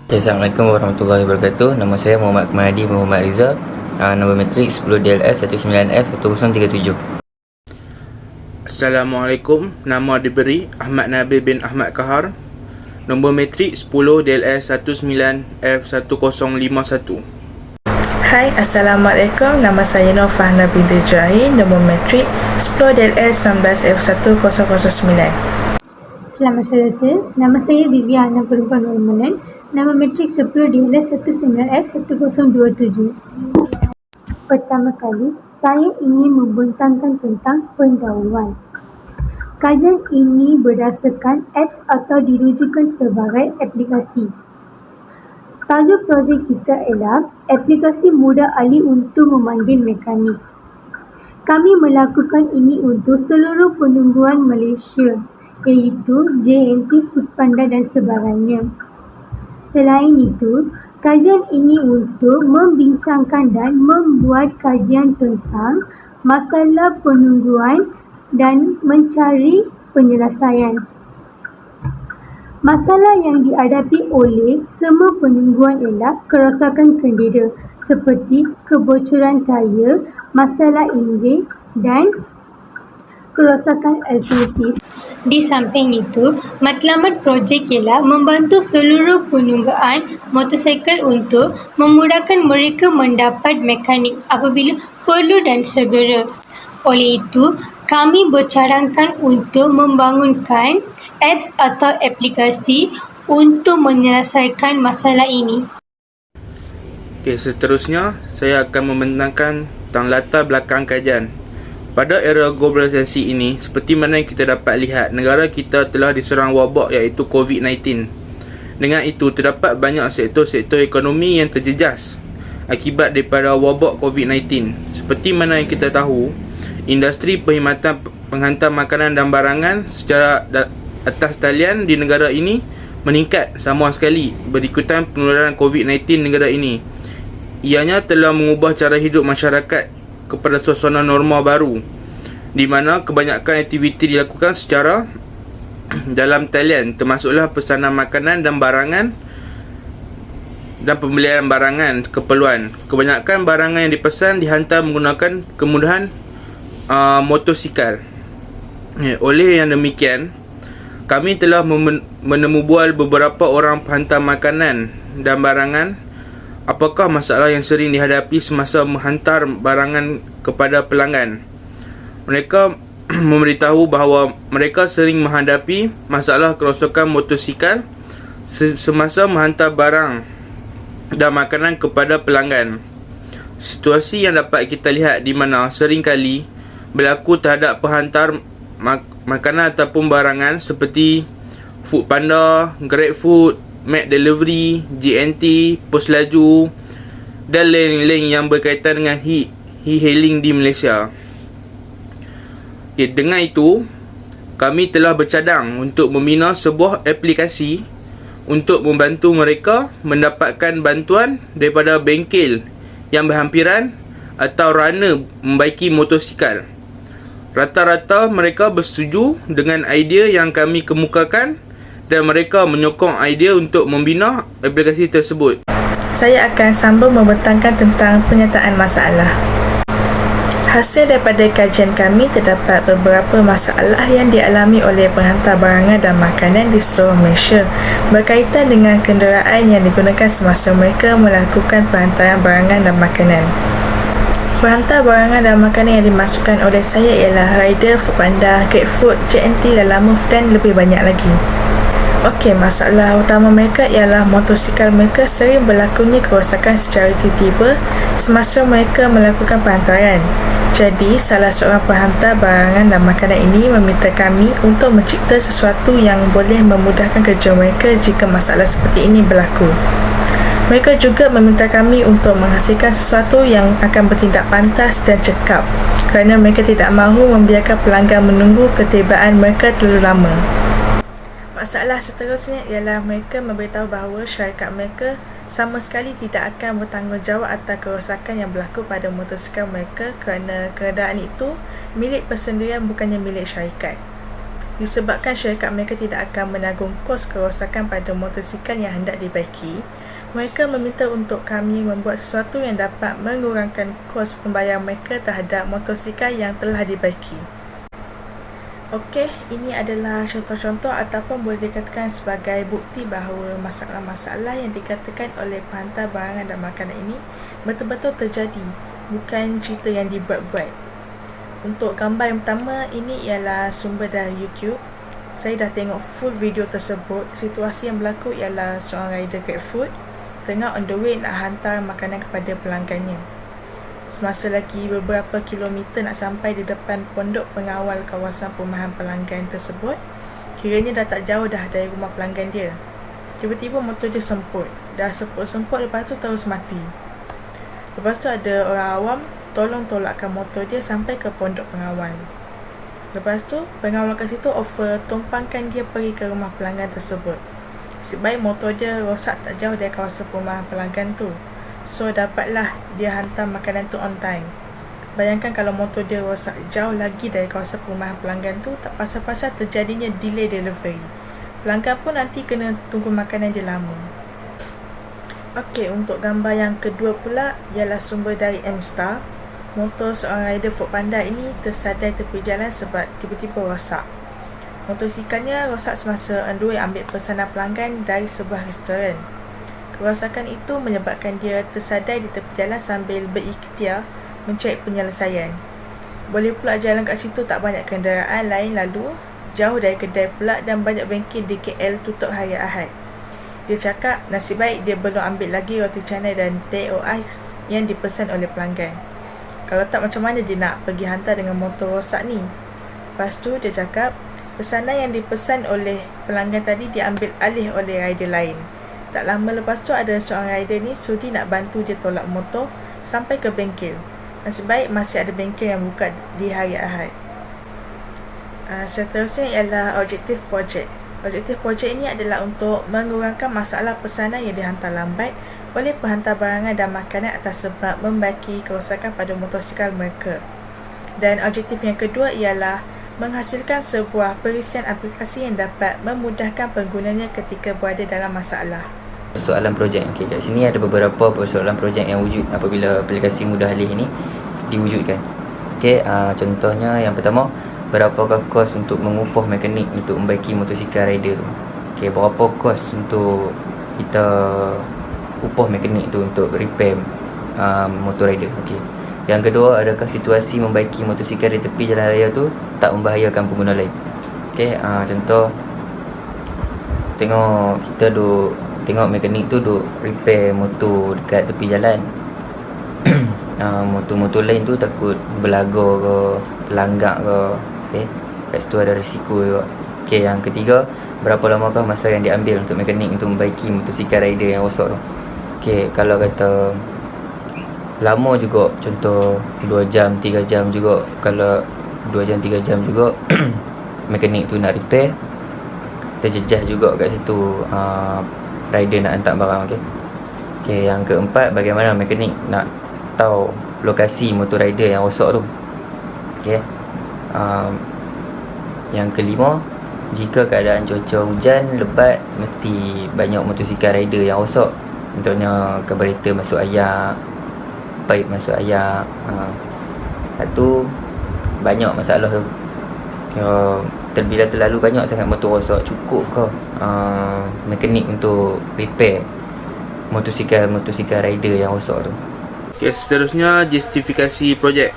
Assalamualaikum warahmatullahi wabarakatuh. Nama saya Muhammad Kemadi Muhammad Riza. Nombor metrik 10 DLS 19F1037. Assalamualaikum. Nama diberi Ahmad Nabil bin Ahmad Kahar. Nombor metrik 10 DLS 19F1051. Hai, Assalamualaikum. Nama saya Nofah Nabi Dejai. Nombor metrik 10 DLS 19F1009. Selamat sejahtera. Nama saya Divya Anna Perempuan Normanan. Nama metrik 10 DLS 19F1027. Pertama kali, saya ingin membentangkan tentang pendahuluan. Kajian ini berdasarkan apps atau dirujukan sebagai aplikasi. Tajuk projek kita ialah aplikasi mudah alih untuk memanggil mekanik. Kami melakukan ini untuk seluruh penungguan Malaysia, iaitu JNT, Foodpanda dan sebagainya. Selain itu, kajian ini untuk membincangkan dan membuat kajian tentang masalah penungguan dan mencari penyelesaian. Masalah yang dihadapi oleh semua penungguan ialah kerosakan kendera seperti kebocoran tayar, masalah enjin dan kerosakan alternatif. Di samping itu, matlamat projek ialah membantu seluruh penunggaan motosikal untuk memudahkan mereka mendapat mekanik apabila perlu dan segera. Oleh itu, kami bercadangkan untuk membangunkan apps atau aplikasi untuk menyelesaikan masalah ini. Okey, seterusnya saya akan membentangkan tentang latar belakang kajian. Pada era globalisasi ini, seperti mana yang kita dapat lihat, negara kita telah diserang wabak iaitu COVID-19. Dengan itu, terdapat banyak sektor-sektor ekonomi yang terjejas akibat daripada wabak COVID-19. Seperti mana yang kita tahu, industri perkhidmatan penghantar makanan dan barangan secara atas talian di negara ini meningkat sama sekali berikutan penularan COVID-19 negara ini. Ianya telah mengubah cara hidup masyarakat kepada suasana normal baru, di mana kebanyakan aktiviti dilakukan secara dalam talian, termasuklah pesanan makanan dan barangan dan pembelian barangan keperluan. Kebanyakan barangan yang dipesan dihantar menggunakan kemudahan motosikal. Oleh yang demikian, kami telah menemubual beberapa orang penghantar makanan dan barangan. Apakah masalah yang sering dihadapi semasa menghantar barangan kepada pelanggan? Mereka memberitahu bahawa mereka sering menghadapi masalah kerosakan motosikal semasa menghantar barang dan makanan kepada pelanggan. Situasi yang dapat kita lihat di mana seringkali berlaku terhadap penghantar makanan ataupun barangan seperti Foodpanda, GrabFood, McDelivery, JNT, Pos Laju dan lain-lain yang berkaitan dengan e-hailing di Malaysia. Okay, dengan itu, kami telah bercadang untuk membina sebuah aplikasi untuk membantu mereka mendapatkan bantuan daripada bengkel yang berhampiran atau runner membaiki motosikal. Rata-rata mereka bersetuju dengan idea yang kami kemukakan dan mereka menyokong idea untuk membina aplikasi tersebut. Saya akan sambung membentangkan tentang penyataan masalah. Hasil daripada kajian kami, terdapat beberapa masalah yang dialami oleh penghantar barangan dan makanan di seluruh Malaysia berkaitan dengan kenderaan yang digunakan semasa mereka melakukan penghantaran barangan dan makanan. Penghantar barangan dan makanan yang dimasukkan oleh saya ialah Rider, Foodpanda, GrabFood, JNT, Lalamove dan lebih banyak lagi. Okey, masalah utama mereka ialah motosikal mereka sering berlakunya kerosakan secara tiba-tiba semasa mereka melakukan penghantaran. Jadi, salah seorang penghantar barangan dan makanan ini meminta kami untuk mencipta sesuatu yang boleh memudahkan kerja mereka jika masalah seperti ini berlaku. Mereka juga meminta kami untuk menghasilkan sesuatu yang akan bertindak pantas dan cekap kerana mereka tidak mahu membiarkan pelanggan menunggu ketibaan mereka terlalu lama. Masalah seterusnya ialah mereka memberitahu bahawa syarikat mereka sama sekali tidak akan bertanggungjawab atas kerosakan yang berlaku pada motosikal mereka kerana keadaan itu milik persendirian bukannya milik syarikat. Disebabkan syarikat mereka tidak akan menanggung kos kerosakan pada motosikal yang hendak dibaiki, Mereka meminta untuk kami membuat sesuatu yang dapat mengurangkan kos pembayaran mereka terhadap motosikal yang telah dibaiki. Okey, ini adalah contoh-contoh ataupun boleh dikatakan sebagai bukti bahawa masalah-masalah yang dikatakan oleh penghantar barangan dan makanan ini betul-betul terjadi, bukan cerita yang dibuat-buat. Untuk gambar yang pertama, ini ialah sumber dari YouTube. Saya dah tengok full video tersebut. Situasi yang berlaku ialah seorang rider GrabFood tengah on the way nak hantar makanan kepada pelanggannya. Semasa lagi beberapa kilometer nak sampai di depan pondok pengawal kawasan perumahan pelanggan tersebut, kiranya dah tak jauh dah dari rumah pelanggan dia. Tiba-tiba motor dia semput. Dah semput-semput, lepas tu terus mati. Lepas tu ada orang awam tolong tolakkan motor dia sampai ke pondok pengawal. Lepas tu pengawal kat situ offer tumpangkan dia pergi ke rumah pelanggan tersebut. Nasib baik motor dia rosak tak jauh dari kawasan perumahan pelanggan tu. So dapatlah dia hantar makanan tu on time. Bayangkan kalau motor dia rosak jauh lagi dari kawasan perumahan pelanggan tu, tak pasal-pasal terjadinya delay delivery. Pelanggan pun nanti kena tunggu makanan dia lama. Okey, untuk gambar yang kedua pula ialah sumber dari M-Star. Motor seorang rider Foodpanda ini tersadai tepi jalan sebab tiba-tiba rosak. Motosikalnya rosak semasa on the way ambil pesanan pelanggan dari sebuah restoran. Kerosakan itu menyebabkan dia tersadai di tepi jalan sambil berikhtiar mencari penyelesaian. Boleh pula jalan kat situ tak banyak kenderaan lain lalu, jauh dari kedai pula dan banyak bengkel di KL tutup hari Ahad. Dia cakap nasib baik dia belum ambil lagi roti canai dan teh o ais yang dipesan oleh pelanggan. Kalau tak macam mana dia nak pergi hantar dengan motor rosak ni. Lepas tu dia cakap pesanan yang dipesan oleh pelanggan tadi diambil alih oleh rider lain. Tak lama lepas tu ada seorang rider ni sudi nak bantu dia tolak motor sampai ke bengkel. Nasib baik masih ada bengkel yang buka di hari Ahad. Seterusnya ialah objektif projek. Objektif projek ini adalah untuk mengurangkan masalah pesanan yang dihantar lambat oleh penghantar barangan dan makanan atas sebab membaiki kerosakan pada motosikal mereka. Dan objektif yang kedua ialah menghasilkan sebuah perisian aplikasi yang dapat memudahkan penggunanya ketika berada dalam masalah. Persoalan projek. Okey, kat sini ada beberapa persoalan projek yang wujud apabila aplikasi mudah alih ini diwujudkan. Okey, contohnya yang pertama, berapakah kos untuk mengupah mekanik untuk membaiki motosikal rider tu. Okey, berapa kos untuk kita upah mekanik tu untuk repair motor rider. Okey. Yang kedua, adakah situasi membaiki motosikal di tepi jalan raya tu tak membahayakan pengguna lain. Okey, contoh tengok mekanik tu duk repair motor dekat tepi jalan. Motor-motor lain tu takut berlaga ke, terlanggak ke. Okey, kat situ ada risiko juga. Okey, yang ketiga, berapa lamakah masa yang diambil untuk mekanik untuk membaiki motosikal rider yang rosak tu. Okey, kalau kata lama juga, contoh 2 jam, 3 jam juga. Kalau 2 jam, 3 jam juga mekanik tu nak repair, terjejah juga kat situ rider nak hantar barang. Okey, yang keempat, bagaimana mekanik nak tahu lokasi motor rider yang rosak tu. Okey, yang kelima, jika keadaan cuaca hujan lebat, mesti banyak motosikal rider yang rosak. Contohnya karburator masuk air, pipe masuk air. Itu banyak masalah tu. Bila terlalu banyak sangat motor rosak, cukup ke mekanik untuk repair motosikal rider yang rosak tu. Okay, seterusnya justifikasi projek.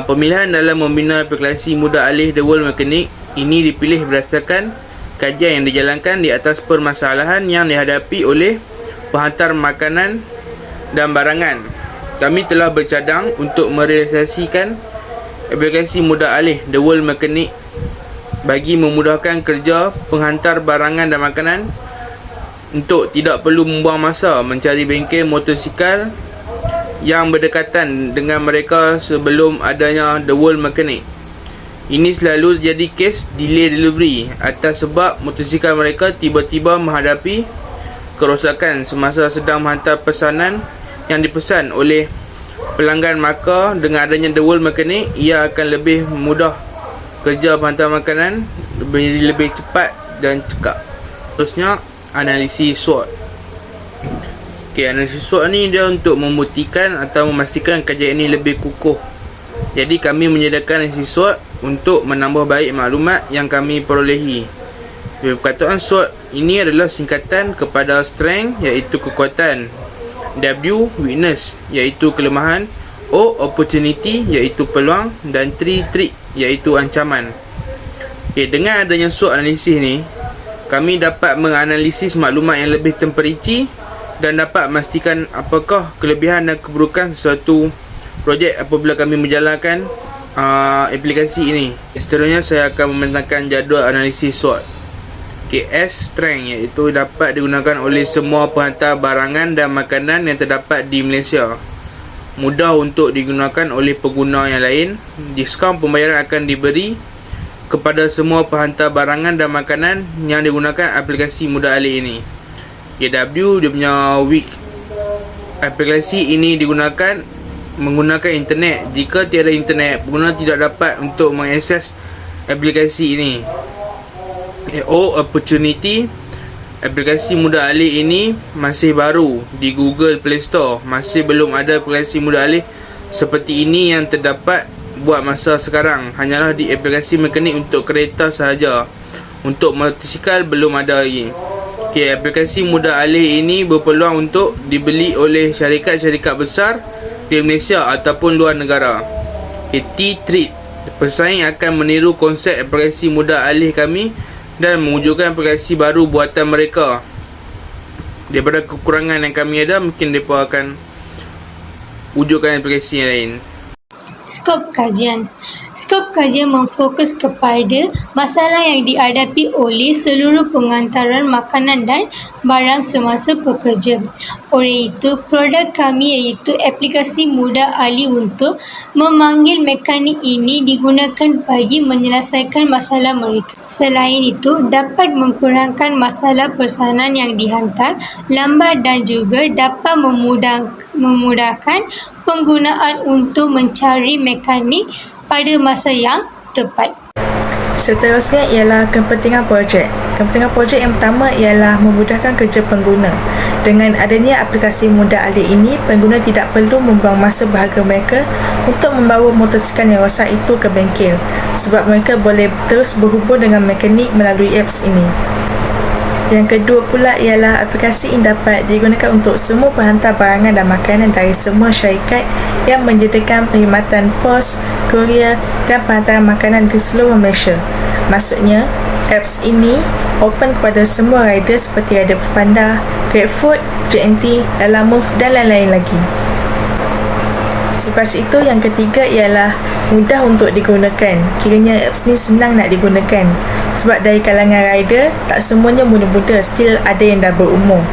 Pemilihan dalam membina aplikasi mudah alih The World Mechanic ini dipilih berdasarkan kajian yang dijalankan di atas permasalahan yang dihadapi oleh penghantar makanan dan barangan. Kami telah bercadang untuk merealisasikan aplikasi mudah alih The World Mechanic bagi memudahkan kerja penghantar barangan dan makanan untuk tidak perlu membuang masa mencari bengkel motosikal yang berdekatan dengan mereka sebelum adanya The World Mechanic. Ini selalu jadi kes delay delivery atas sebab motosikal mereka tiba-tiba menghadapi kerosakan semasa sedang menghantar pesanan yang dipesan oleh pelanggan. Maka dengan adanya The World Mechanic, ia akan lebih mudah kerja penghantar makanan, lebih cepat dan cekap. Terusnya, analisis SWOT. Okay, analisis SWOT ni dia untuk membuktikan atau memastikan kajian ini lebih kukuh. Jadi kami menyediakan analisis SWOT untuk menambah baik maklumat yang kami perolehi. Perkataan SWOT ini adalah singkatan kepada strength, iaitu kekuatan, W, weakness, iaitu kelemahan, O, opportunity, iaitu peluang, dan threat, iaitu ancaman. Okay, dengan adanya SWOT analisis ni, kami dapat menganalisis maklumat yang lebih terperinci dan dapat memastikan apakah kelebihan dan keburukan sesuatu projek apabila kami menjalankan aplikasi ini. Seterusnya saya akan membentangkan jadual analisis SWOT. Okay, S, strength, iaitu dapat digunakan oleh semua penghantar barangan dan makanan yang terdapat di Malaysia. Mudah untuk digunakan oleh pengguna yang lain. Diskaun pembayaran akan diberi kepada semua penghantar barangan dan makanan yang digunakan aplikasi mudah alih ini. W, dia punya weak. Aplikasi ini digunakan menggunakan internet. Jika tiada internet, pengguna tidak dapat untuk mengakses aplikasi ini. O, opportunity. Aplikasi mudah alih ini masih baru di Google Play Store. Masih belum ada aplikasi mudah alih seperti ini yang terdapat buat masa sekarang. Hanyalah di aplikasi mekanik untuk kereta sahaja. Untuk motosikal belum ada lagi. Okay, aplikasi mudah alih ini berpeluang untuk dibeli oleh syarikat-syarikat besar di Malaysia ataupun luar negara. Okay, T-Treat. Pesaing akan meniru konsep aplikasi mudah alih kami dan mewujudkan aplikasi baru buatan mereka. Daripada kekurangan yang kami ada, mungkin mereka akan wujudkan aplikasi yang lain. Skop kajian. Skop kajian memfokus kepada masalah yang dihadapi oleh seluruh pengantaran makanan dan barang semasa pekerja. Oleh itu, produk kami iaitu aplikasi mudah alih untuk memanggil mekanik ini digunakan bagi menyelesaikan masalah mereka. Selain itu, dapat mengkurangkan masalah pesanan yang dihantar lambat dan juga dapat memudahkan penggunaan untuk mencari mekanik pada masa yang tepat. Seterusnya ialah kepentingan projek. Kepentingan projek yang pertama ialah memudahkan kerja pengguna. Dengan adanya aplikasi mudah alih ini, pengguna tidak perlu membuang masa berharga mereka untuk membawa motosikal yang rosak itu ke bengkel, sebab mereka boleh terus berhubung dengan mekanik melalui apps ini. Yang kedua pula ialah aplikasi ini dapat digunakan untuk semua penghantar barangan dan makanan dari semua syarikat yang menyediakan perkhidmatan pos, kurier dan penghantaran makanan di seluruh Malaysia. Maksudnya, apps ini open kepada semua rider seperti rider Foodpanda, GrabFood, JNT, Lalamove dan lain-lain lagi. Selepas itu, yang ketiga ialah mudah untuk digunakan. Kiranya apps ni senang nak digunakan. Sebab dari kalangan rider, tak semuanya muda-muda, still ada yang dah berumur.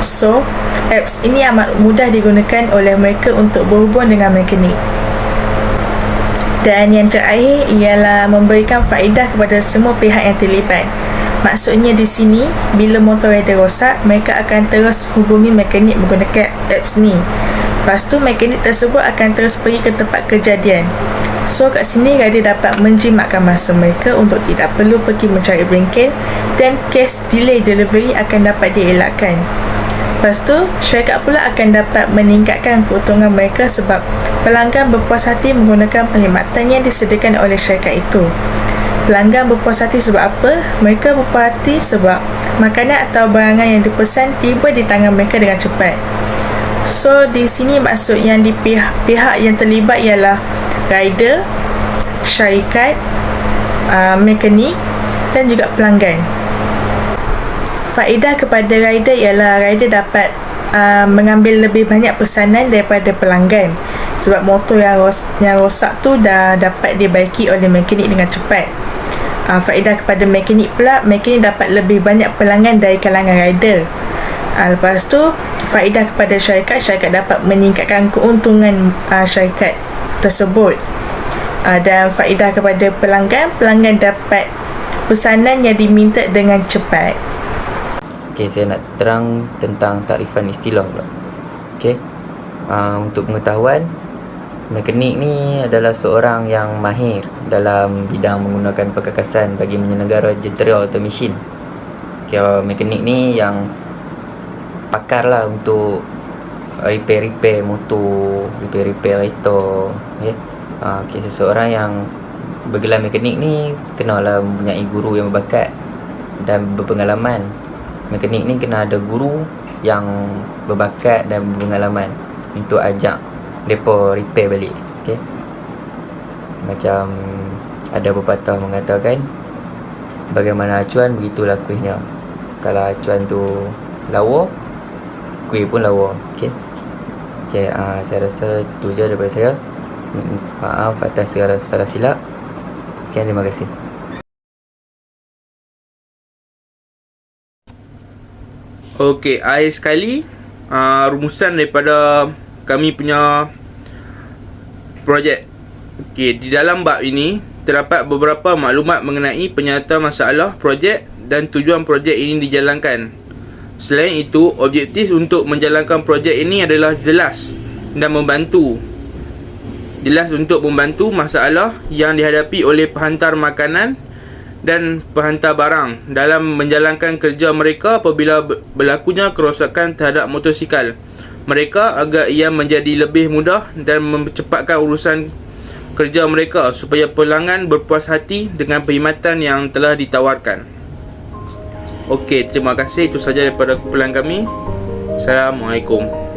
So, apps ini amat mudah digunakan oleh mereka untuk berhubung dengan mekanik. Dan yang terakhir ialah memberikan faedah kepada semua pihak yang terlibat. Maksudnya di sini, bila motor rider rosak, mereka akan terus hubungi mekanik menggunakan apps ni. Lepas tu, mekanik tersebut akan terus pergi ke tempat kejadian. So, kat sini rider dapat menjimatkan masa mereka untuk tidak perlu pergi mencari bengkel dan kes delay delivery akan dapat dielakkan. Lepas tu, syarikat pula akan dapat meningkatkan keuntungan mereka sebab pelanggan berpuas hati menggunakan perkhidmatan yang disediakan oleh syarikat itu. Pelanggan berpuas hati sebab apa? Mereka berpuas hati sebab makanan atau barangan yang dipesan tiba di tangan mereka dengan cepat. So, di sini maksud yang di pihak yang terlibat ialah rider, syarikat, mekanik dan juga pelanggan. Faedah kepada rider ialah rider dapat mengambil lebih banyak pesanan daripada pelanggan sebab motor yang rosak tu dah dapat dibaiki oleh mekanik dengan cepat. Faedah kepada mekanik pula, mekanik dapat lebih banyak pelanggan dari kalangan rider. Lepas tu, faedah kepada syarikat dapat meningkatkan keuntungan syarikat tersebut. Dan faedah kepada pelanggan dapat pesanan yang diminta dengan cepat. Okey, saya nak terang tentang takrifan istilah pula. Okey. Untuk pengetahuan, mekanik ni adalah seorang yang mahir dalam bidang menggunakan perkakasan bagi menyenegara jentera atau mesin. Okay, mekanik ni yang pakar lah untuk repair motor, repair kereta, okey. Okey, seseorang yang bergelar mekanik ni kenalah mempunyai guru yang berbakat dan berpengalaman. Mekanik ni kena ada guru yang berbakat dan berpengalaman untuk ajak depa repair balik, okey. Macam ada pepatah mengatakan, bagaimana acuan begitulah kuihnya. Kalau acuan tu lawa, kuih pun lawa, okey. Okey, saya rasa tu je daripada saya. Maaf atas segala salah silap. Sekian, terima kasih. Okey, akhir sekali rumusan daripada kami punya projek. Okey, di dalam bab ini terdapat beberapa maklumat mengenai penyata masalah projek dan tujuan projek ini dijalankan. Selain itu, objektif untuk menjalankan projek ini adalah jelas dan membantu. Jelas untuk membantu masalah yang dihadapi oleh penghantar makanan dan penghantar barang dalam menjalankan kerja mereka apabila berlakunya kerosakan terhadap motosikal mereka agar ia menjadi lebih mudah dan mempercepatkan urusan kerja mereka supaya pelanggan berpuas hati dengan perkhidmatan yang telah ditawarkan. Okey, terima kasih. Itu sahaja daripada kumpulan kami. Assalamualaikum.